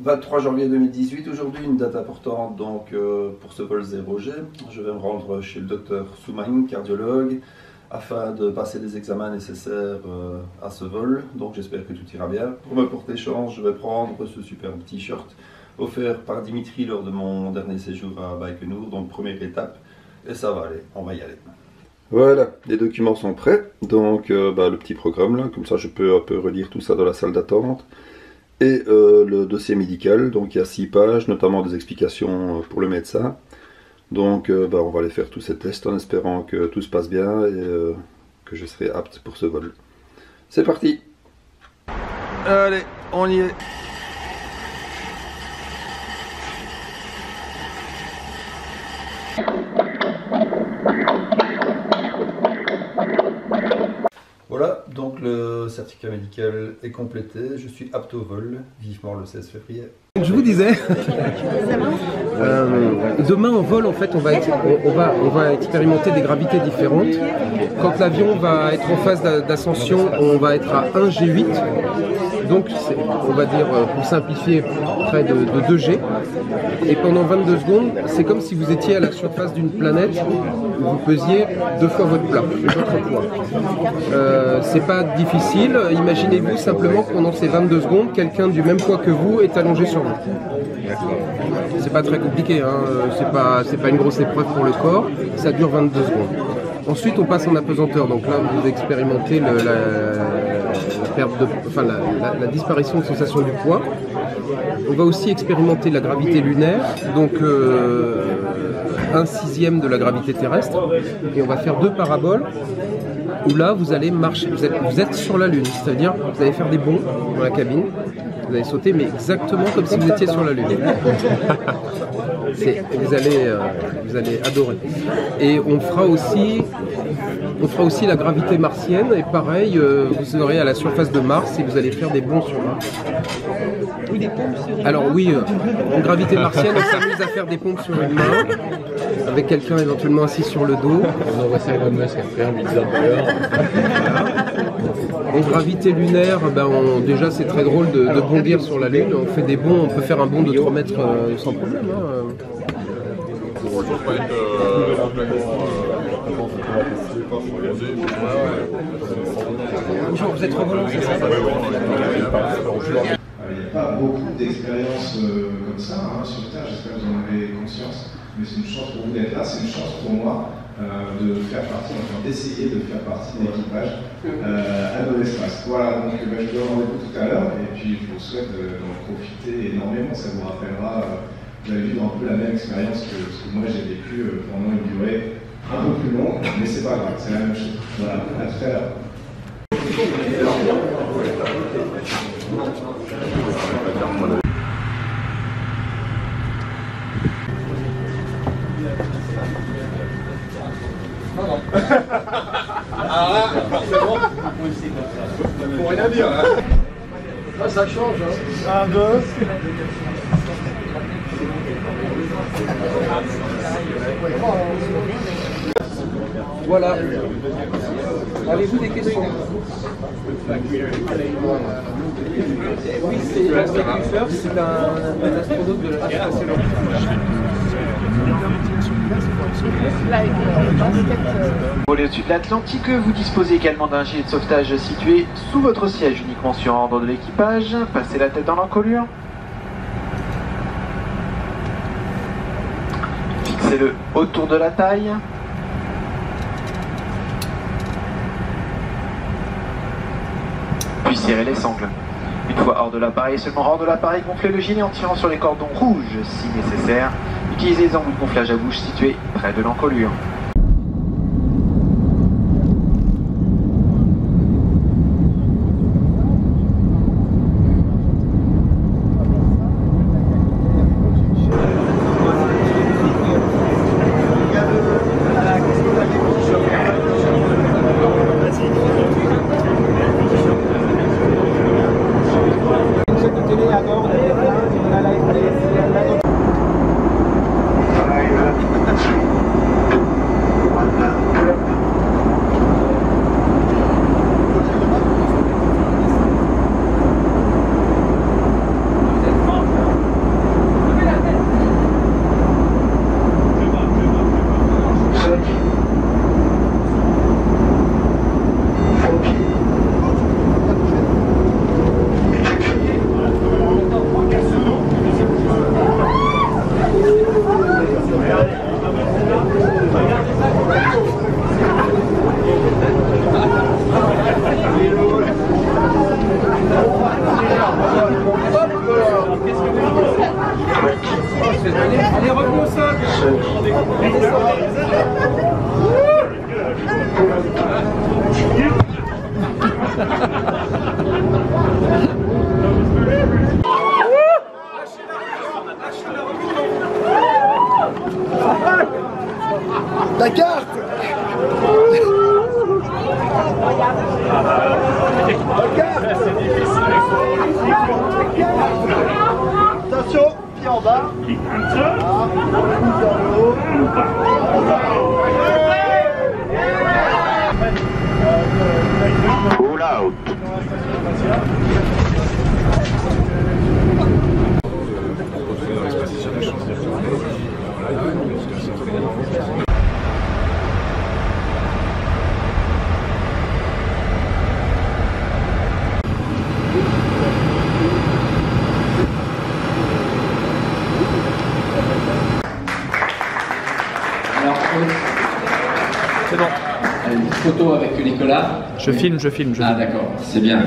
23 janvier 2018 aujourd'hui, une date importante donc pour ce vol 0G. Je vais me rendre chez le docteur Soumagne, cardiologue, afin de passer les examens nécessaires à ce vol. Donc j'espère que tout ira bien. Pour me porter chance, je vais prendre ce superbe t-shirt offert par Dimitri lors de mon dernier séjour à Baïkonour, donc première étape. Et ça va aller, on va y aller. Voilà, les documents sont prêts. Donc le petit programme là, comme ça je peux un peu relire tout ça dans la salle d'attente. Et le dossier médical, donc il y a 6 pages, notamment des explications pour le médecin. Donc on va aller faire tous ces tests en espérant que tout se passe bien et que je serai apte pour ce vol. C'est parti! Allez, on y est! Voilà, donc le certificat médical est complété, je suis apte au vol, vivement le 16 février. Je vous disais, demain en vol en fait on va expérimenter des gravités différentes. Quand l'avion va être en phase d'ascension, on va être à 1 G8, donc on va dire pour simplifier près de 2 G. Et pendant 22 secondes, c'est comme si vous étiez à la surface d'une planète où vous pesiez 2 fois votre poids. C'est pas difficile, imaginez-vous simplement que pendant ces 22 secondes, quelqu'un du même poids que vous est allongé sur vous. C'est pas très compliqué, hein. C'est pas une grosse épreuve pour le corps, ça dure 22 secondes. Ensuite on passe en apesanteur, donc là vous expérimentez la disparition de sensation du poids. On va aussi expérimenter la gravité lunaire, donc 1/6 de la gravité terrestre, et on va faire 2 paraboles où là vous allez marcher, vous êtes sur la Lune, c'est-à-dire vous allez faire des bonds dans la cabine, vous allez sauter mais exactement comme si vous étiez sur la Lune. Vous allez adorer. Et on fera aussi la gravité martienne, et pareil, vous serez à la surface de Mars et vous allez faire des bonds sur Mars. Alors oui, en gravité martienne, on s'amuse à faire des pompes sur une main, avec quelqu'un éventuellement assis sur le dos. On envoie ça à Elon Musk après, on lui dit d'ailleurs. En gravité lunaire, déjà c'est très drôle de bondir sur la Lune. On fait des bonds, on peut faire un bond de 3 mètres sans problème. Bonjour, vous êtes revolant, c'est ça? Il n'y a pas beaucoup d'expériences comme ça sur Terre, j'espère que vous en avez conscience, mais c'est une chance pour vous d'être là, c'est une chance pour moi de faire partie, enfin d'essayer de faire partie de l'équipage à de l'espace. Voilà, donc je vous donne rendez-vous tout à l'heure, et puis je vous souhaite d'en profiter énormément, ça vous rappellera, vous allez vivre un peu la même expérience que ce que moi j'ai vécu pendant une durée un peu plus longue, mais c'est pas grave, c'est la même chose. Voilà, à tout à l'heure. Alors là, c'est bon. Faut rien dire, hein. Ah, ça change, hein. 1, 2. Voilà. Avez-vous des questions? Oui, c'est Pascal Kuffer, c'est un astronaute de la station. Au-dessus de l'Atlantique, vous disposez également d'un gilet de sauvetage situé sous votre siège, uniquement sur ordre de l'équipage. Passez la tête dans l'encolure. Fixez-le autour de la taille. Puis serrez les sangles. Une fois hors de l'appareil, seulement hors de l'appareil, gonflez le gilet en tirant sur les cordons rouges si nécessaire. Utilisez les embouts de gonflage à bouche situés près de l'encolure. La carte. Attention, pied en bas. Pull out. C'est bon. Allez, une photo avec Nicolas. Je filme. Ah d'accord, c'est bien.